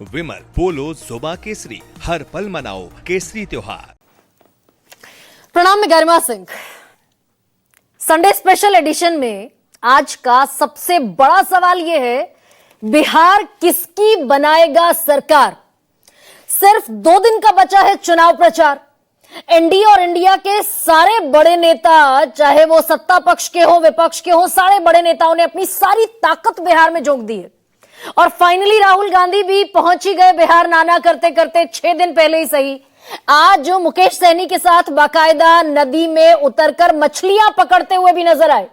विमल पोलो जुबा केसरी, हर पल मनाओ केसरी त्योहार। प्रणाम, मैं Garima Singh. Sunday special edition में आज का सबसे बड़ा सवाल यह है, बिहार किसकी बनाएगा सरकार। सिर्फ 2 दिन का बचा है चुनाव प्रचार। एनडीए और इंडिया के सारे बड़े नेता, चाहे वो सत्ता पक्ष के हो विपक्ष के हो, सारे बड़े नेताओं ने अपनी सारी ताकत बिहार में झोंक दी है। और फाइनली राहुल गांधी भी पहुंच ही गए बिहार, नाना करते करते 6 दिन पहले ही सही। आज जो मुकेश सहनी के साथ बाकायदा नदी में उतरकर मछलियां पकड़ते हुए भी नजर आए।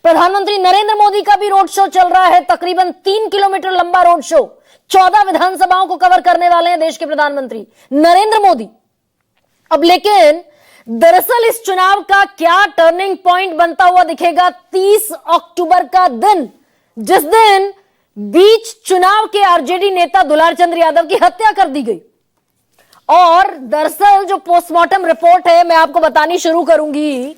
प्रधानमंत्री नरेंद्र मोदी का भी रोड शो चल रहा है, तकरीबन 3 किलोमीटर लंबा रोड शो। 14 विधानसभाओं को कवर करने वाले हैं देश के प्रधानमंत्री नरेंद्र मोदी। अब लेकिन दरअसल इस चुनाव का क्या टर्निंग पॉइंट बनता हुआ दिखेगा 30 अक्टूबर का दिन, जिस दिन बीच चुनाव के आरजेडी नेता दुलार चंद्र यादव की हत्या कर दी गई। और दरअसल जो पोस्टमार्टम रिपोर्ट है, मैं आपको बतानी शुरू करूंगी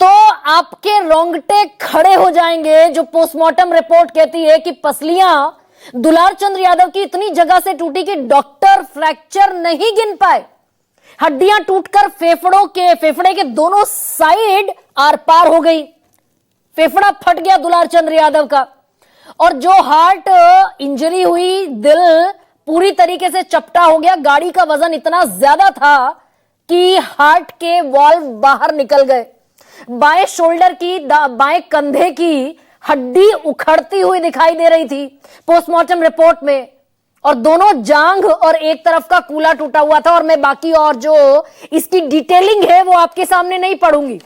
तो आपके रोंगटे खड़े हो जाएंगे। जो पोस्टमार्टम रिपोर्ट कहती है कि पसलियां दुलार चंद्र यादव की इतनी जगह से टूटी कि डॉक्टर फ्रैक्चर नहीं गिन पाए। हड्डियां टूटकर फेफड़े के दोनों साइड आर पार हो गई। फेफड़ा फट गया दुलार चंद्र यादव का। और जो हार्ट इंजरी हुई, दिल पूरी तरीके से चपटा हो गया। गाड़ी का वजन इतना ज्यादा था कि हार्ट के वाल्व बाहर निकल गए। बाएं शोल्डर की, बाएं कंधे की हड्डी उखड़ती हुई दिखाई दे रही थी पोस्टमार्टम रिपोर्ट में। और दोनों जांघ और एक तरफ का कूला टूटा हुआ था। और मैं बाकी और जो इसकी डिटेलिंग है वो आपके सामने नहीं पढ़ूंगी।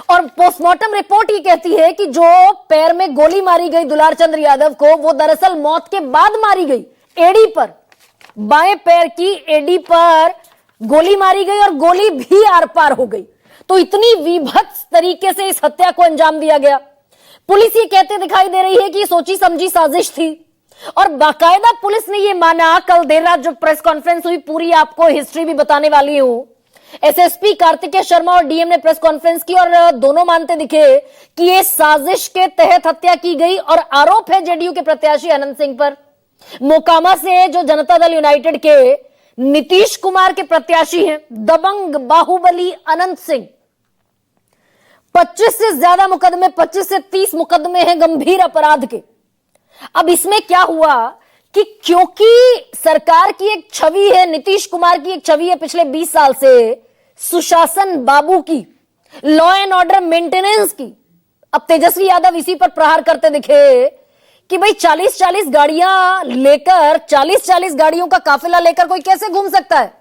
और पोस्टमार्टम रिपोर्ट ये कहती है कि जो पैर में गोली मारी गई दुलार चंद्र यादव को, वो दरअसल मौत के बाद मारी गई। एड़ी पर, बाएं पैर की एड़ी पर गोली मारी गई और गोली भी आर पार हो गई। तो इतनी विभत्स तरीके से इस हत्या को अंजाम दिया गया। पुलिस ये कहते दिखाई दे रही है कि सोची समझी साजिश थी। और बाकायदा पुलिस ने ये माना। कल देर रात जो प्रेस कॉन्फ्रेंस हुई, पूरी आपको हिस्ट्री भी बताने वाली हूं। एसएसपी कार्तिकेय शर्मा और डीएम ने प्रेस कॉन्फ्रेंस की और दोनों मानते दिखे कि ये साजिश के तहत हत्या की गई। और आरोप है जेडीयू के प्रत्याशी अनंत सिंह पर। मोकामा से जो जनता दल यूनाइटेड के नीतीश कुमार के प्रत्याशी हैं, दबंग बाहुबली अनंत सिंह। 25 से ज्यादा मुकदमे, 25 से 30 मुकदमे हैं गंभीर अपराध के। अब इसमें क्या हुआ कि क्योंकि सरकार की एक छवि है, नीतीश कुमार की एक छवि है पिछले 20 साल से सुशासन बाबू की, लॉ एंड ऑर्डर मेंटेनेंस की। अब तेजस्वी यादव इसी पर प्रहार करते दिखे कि भाई 40-40 गाड़ियां लेकर, 40-40 गाड़ियों का काफिला लेकर कोई कैसे घूम सकता है।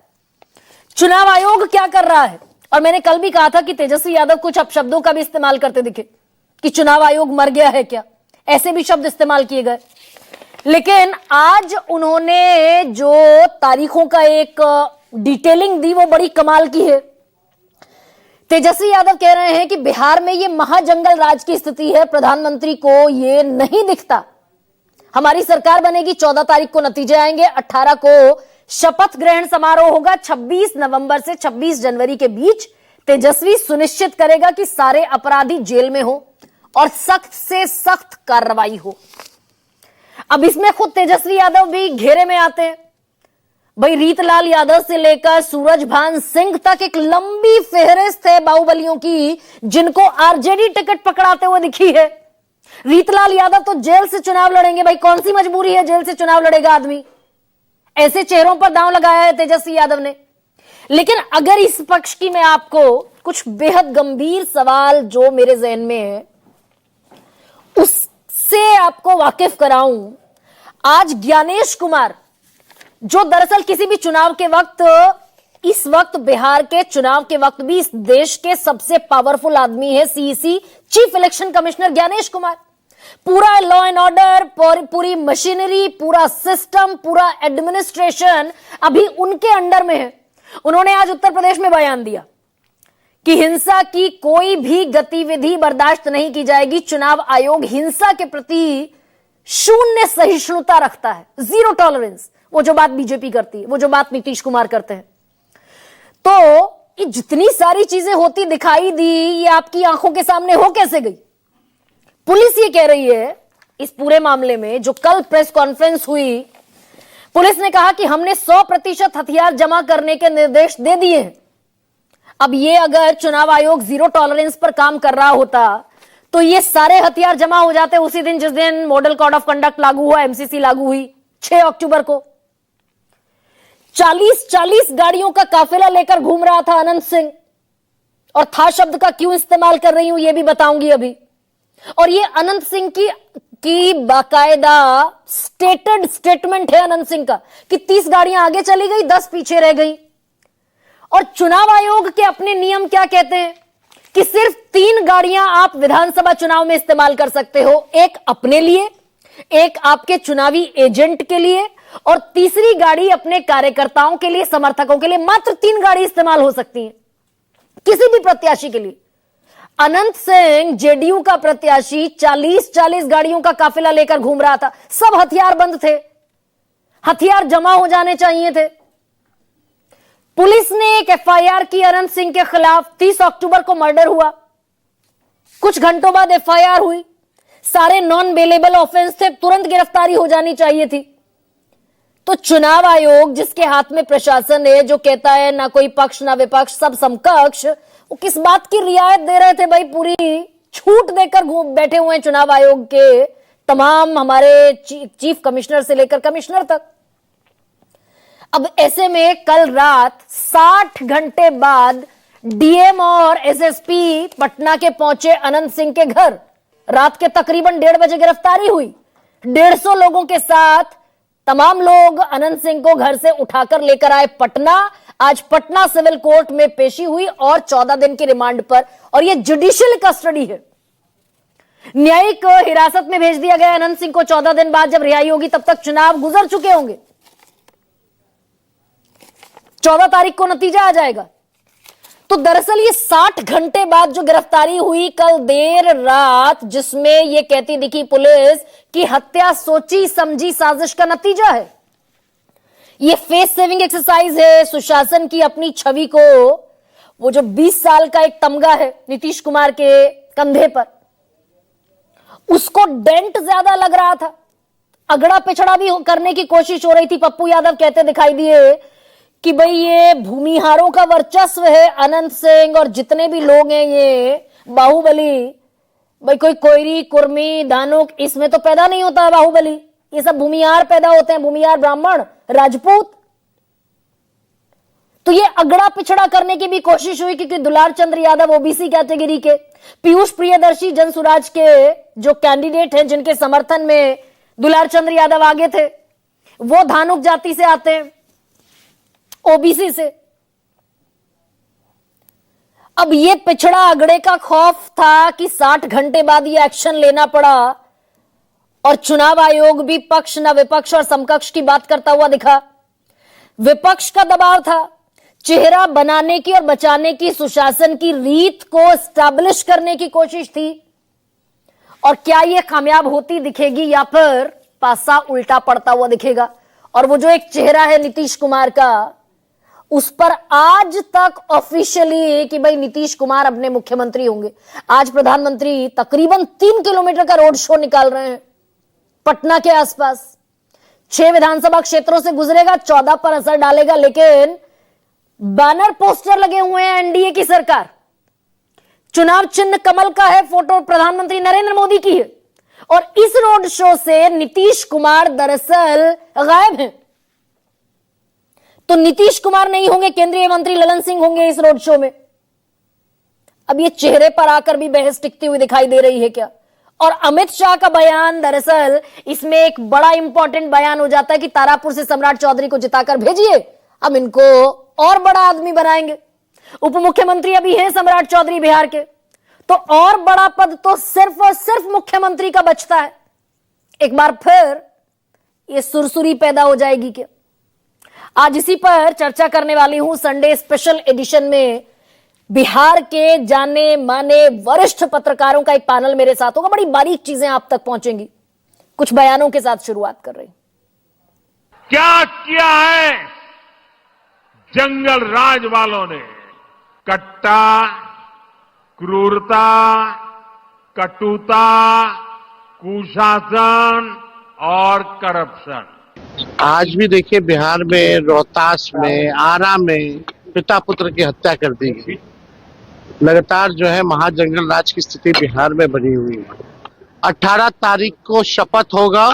चुनाव आयोग क्या कर रहा है। और मैंने कल भी कहा था कि तेजस्वी यादव कुछ अपशब्दों का भी इस्तेमाल करते दिखे कि चुनाव आयोग मर गया है क्या, ऐसे भी शब्द इस्तेमाल किए गए। लेकिन आज उन्होंने जो तारीखों का एक डिटेलिंग दी वो बड़ी कमाल की है। तेजस्वी यादव कह रहे हैं कि बिहार में ये महाजंगल राज की स्थिति है, प्रधानमंत्री को ये नहीं दिखता। हमारी सरकार बनेगी, 14 तारीख को नतीजे आएंगे, 18 को शपथ ग्रहण समारोह होगा। 26 नवंबर से 26 जनवरी के बीच तेजस्वी सुनिश्चित करेगा कि सारे अपराधी जेल में हो और सख्त से सख्त कार्रवाई हो। अब इसमें खुद तेजस्वी यादव भी घेरे में आते हैं। भाई रीतलाल यादव से लेकर सूरजभान सिंह तक एक लंबी फेहरिस्त है बाहुबलियों की, जिनको आरजेडी टिकट पकड़ाते हुए दिखी है। रीतलाल यादव तो जेल से चुनाव लड़ेंगे। भाई कौन सी मजबूरी है, जेल से चुनाव लड़ेगा आदमी। ऐसे चेहरों पर दांव लगाया है तेजस्वी यादव ने। लेकिन अगर इस पक्ष की मैं आपको कुछ बेहद गंभीर सवाल जो मेरे जहन में है उससे आपको वाकिफ कराऊं। आज ज्ञानेश कुमार, जो दरअसल किसी भी चुनाव के वक्त, इस वक्त बिहार के चुनाव के वक्त भी इस देश के सबसे पावरफुल आदमी है, CEC chief election commissioner Gyanesh Kumar. पूरा लॉ एंड ऑर्डर, पूरी मशीनरी, पूरा सिस्टम, पूरा एडमिनिस्ट्रेशन अभी उनके अंडर में है। उन्होंने आज उत्तर प्रदेश में बयान दिया कि हिंसा की कोई भी गतिविधि बर्दाश्त नहीं की जाएगी। चुनाव आयोग हिंसा के प्रति शून्य सहिष्णुता रखता है, 0 टॉलरेंस। वो जो बात बीजेपी करती है, वो जो बात नीतीश कुमार करते हैं। तो ये जितनी सारी चीजें होती दिखाई दी, ये आपकी आंखों के सामने हो कैसे गई। पुलिस ये कह रही है इस पूरे मामले में, जो कल प्रेस कॉन्फ्रेंस हुई पुलिस ने कहा कि हमने 100% हथियार जमा करने के निर्देश दे दिए हैं। अब ये अगर चुनाव आयोग जीरो टॉलरेंस पर काम कर रहा होता तो ये सारे हथियार जमा हो जाते उसी दिन जिस दिन मॉडल कोड ऑफ कंडक्ट लागू हुआ, एमसीसी लागू हुई 6 अक्टूबर को। 40 गाड़ियों का काफिला लेकर घूम रहा था अनंत सिंह, और था शब्द का क्यों इस्तेमाल कर रही हूं यह भी बताऊंगी अभी। और ये अनंत सिंह की बाकायदा स्टेटेड स्टेटमेंट है अनंत सिंह का कि 30 गाड़ियां आगे चली गई, 10 पीछे रह गई। और चुनाव आयोग के अपने नियम क्या कहते हैं कि सिर्फ 3 गाड़ियां आप विधानसभा चुनाव में इस्तेमाल कर सकते हो, एक अपने लिए, एक आपके चुनावी एजेंट के लिए, और तीसरी गाड़ी अपने कार्यकर्ताओं के लिए, समर्थकों के लिए। मात्र 3 गाड़ी इस्तेमाल हो सकती है किसी भी प्रत्याशी के लिए। अनंत सिंह जेडीयू का प्रत्याशी 40 गाड़ियों का काफिला लेकर घूम रहा था। सब हथियार बंद थे, हथियार जमा हो जाने चाहिए थे। पुलिस ने एक एफआईआर की अनंत सिंह के खिलाफ। 30 अक्टूबर को मर्डर हुआ, कुछ घंटों बाद एफआईआर हुई। सारे नॉन बेलेबल ऑफेंस थे, तुरंत गिरफ्तारी हो जानी चाहिए थी। तो चुनाव आयोग जिसके हाथ में प्रशासन है, जो कहता है ना कोई पक्ष ना विपक्ष सब समकक्ष, वो किस बात की रियायत दे रहे थे भाई? पूरी छूट देकर बैठे हुए हैं चुनाव आयोग के तमाम हमारे चीफ कमिश्नर से लेकर कमिश्नर तक। अब ऐसे में कल रात 60 घंटे बाद डीएम और एसएसपी पटना के पहुंचे अनंत सिंह के घर। रात के तकरीबन 1:30 बजे गिरफ्तारी हुई। 150 लोगों के साथ तमाम लोग अनंत सिंह को घर से उठाकर लेकर आए पटना। आज पटना सिविल कोर्ट में पेशी हुई और 14 दिन की रिमांड पर, और यह जुडिशियल कस्टडी है। न्यायिक हिरासत में भेज दिया गया अनंत सिंह को। 14 दिन बाद जब रिहाई होगी तब तक चुनाव गुजर चुके होंगे। 14 तारीख को नतीजा आ जाएगा। तो दरअसल ये 60 घंटे बाद जो गिरफ्तारी हुई कल देर रात, जिसमें ये कहती दिखी पुलिस कि हत्या सोची समझी साजिश का नतीजा है। ये फेस सेविंग एक्सरसाइज है सुशासन की अपनी छवि को। वो जो 20 साल का एक तमगा है नीतीश कुमार के कंधे पर, उसको डेंट ज्यादा लग रहा था। अगड़ा पिछड़ा भी करने की कोशिश हो रही थी। पप्पू यादव कहते दिखाई दिए कि भाई ये भूमिहारों का वर्चस्व है अनंत सिंह और जितने भी लोग हैं ये बाहुबली। भाई कोई कोयरी, कुर्मी, धानुक इसमें तो पैदा नहीं होता बाहुबली, ये सब भूमिहार पैदा होते हैं, भूमिहार ब्राह्मण, राजपूत। तो ये अगड़ा पिछड़ा करने की भी कोशिश हुई क्योंकि दुलार चंद्र यादव ओबीसी कैटेगरी के, पीयूष प्रियदर्शी जनसुराज के जो कैंडिडेट हैं जिनके समर्थन में दुलार चंद्र यादव आगे थे, वो धानुक जाति से आते हैं, ओबीसी से। अब ये पिछड़ा अगड़े का खौफ था कि 60 घंटे बाद ये एक्शन लेना पड़ा, और चुनाव आयोग भी पक्ष न विपक्ष और समकक्ष की बात करता हुआ दिखा। विपक्ष का दबाव था, चेहरा बनाने की और बचाने की सुशासन की रीत को एस्टैब्लिश करने की कोशिश थी। और क्या यह कामयाब होती दिखेगी या फिर पासा उल्टा पड़ता हुआ दिखेगा? और वो जो एक चेहरा है नीतीश कुमार का, उस पर आज तक ऑफिशियली कि भाई नीतीश कुमार अपने मुख्यमंत्री होंगे। आज प्रधानमंत्री तकरीबन 3 किलोमीटर का रोड शो निकाल रहे हैं पटना के आसपास। 6 विधानसभा क्षेत्रों से गुजरेगा, 14 पर असर डालेगा, लेकिन बैनर पोस्टर लगे हुए हैं एनडीए की सरकार। चुनाव चिन्ह कमल का है, फोटो प्रधानमंत्री नरेंद्र मोदी की है। और इस रोड शो से नीतीश कुमार दरअसल गायब हैं। तो नीतीश कुमार नहीं होंगे, केंद्रीय मंत्री ललन सिंह होंगे इस रोड शो में। अब ये चेहरे पर आकर भी बहस टिकती हुई दिखाई दे रही है क्या? और अमित शाह का बयान, दरअसल इसमें एक बड़ा इंपॉर्टेंट बयान हो जाता है कि तारापुर से सम्राट चौधरी को जिताकर भेजिए, अब इनको और बड़ा आदमी बनाएंगे। उप मुख्यमंत्री अभी हैं सम्राट चौधरी बिहार के, तो और बड़ा पद तो सिर्फ और सिर्फ मुख्यमंत्री का बचता है। एक बार फिर ये सुरसुरी पैदा हो जाएगी क्या? आज इसी पर चर्चा करने वाली हूं। संडे स्पेशल एडिशन में बिहार के जाने माने वरिष्ठ पत्रकारों का एक पैनल मेरे साथ होगा। बड़ी बारीक चीजें आप तक पहुंचेंगी। कुछ बयानों के साथ शुरुआत कर रही हूं। क्या किया है जंगल राज वालों ने? कट्टा, क्रूरता, कटुता, कुशासन और करप्शन, आज भी देखिए बिहार में रोहतास में आरा में पिता पुत्र की हत्या कर दी गई। लगातार जो है महाजंगल राज की स्थिति बिहार में बनी हुई है। 18 तारीख को शपथ होगा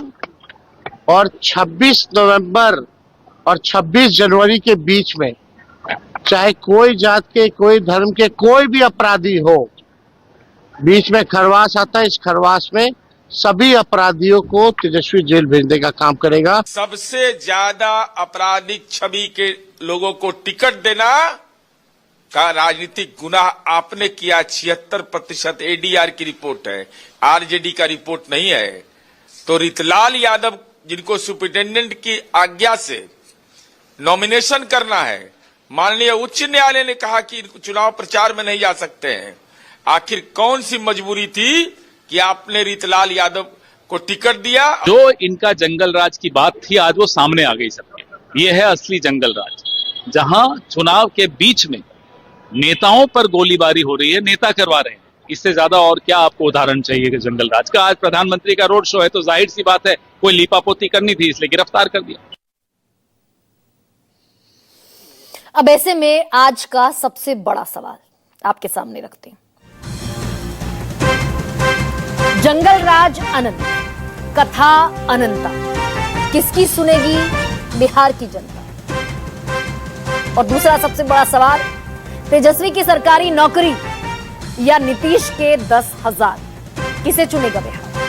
और 26 नवंबर और 26 जनवरी के बीच में चाहे कोई जात के, कोई धर्म के, कोई भी अपराधी हो, बीच में खरवास आता है। इस खरवास में सभी अपराधियों को तेजस्वी जेल भेजने का काम करेगा। सबसे ज्यादा आपराधिक छवि के लोगों को टिकट देना का राजनीतिक गुनाह आपने किया। 76% एडीआर की रिपोर्ट है, आरजेडी का रिपोर्ट नहीं है। तो रितलाल यादव जिनको सुप्रिंटेंडेंट की आज्ञा से नॉमिनेशन करना है, माननीय उच्च न्यायालय ने कहा कि चुनाव प्रचार में नहीं जा सकते हैं। आखिर कौन सी मजबूरी थी कि आपने रितलाल यादव को टिकट दिया? जो इनका जंगल राज की बात थी आज वो सामने आ गई सबके। ये है असली जंगल राज, जहां चुनाव के बीच में नेताओं पर गोलीबारी हो रही है, नेता करवा रहे हैं। इससे ज्यादा और क्या आपको उदाहरण चाहिए कि जंगल राज का? आज प्रधानमंत्री का रोड शो है तो जाहिर सी बात है कोई लीपापोती करनी थी, इसलिए गिरफ्तार कर दिया। अब ऐसे में आज का सबसे बड़ा सवाल आपके सामने रखते हैं। जंगल राज अनंत, कथा अनंता, किसकी सुनेगी बिहार की जनता? और दूसरा सबसे बड़ा सवाल, तेजस्वी की सरकारी नौकरी या नीतीश के 10,000, किसे चुनेगा बिहार?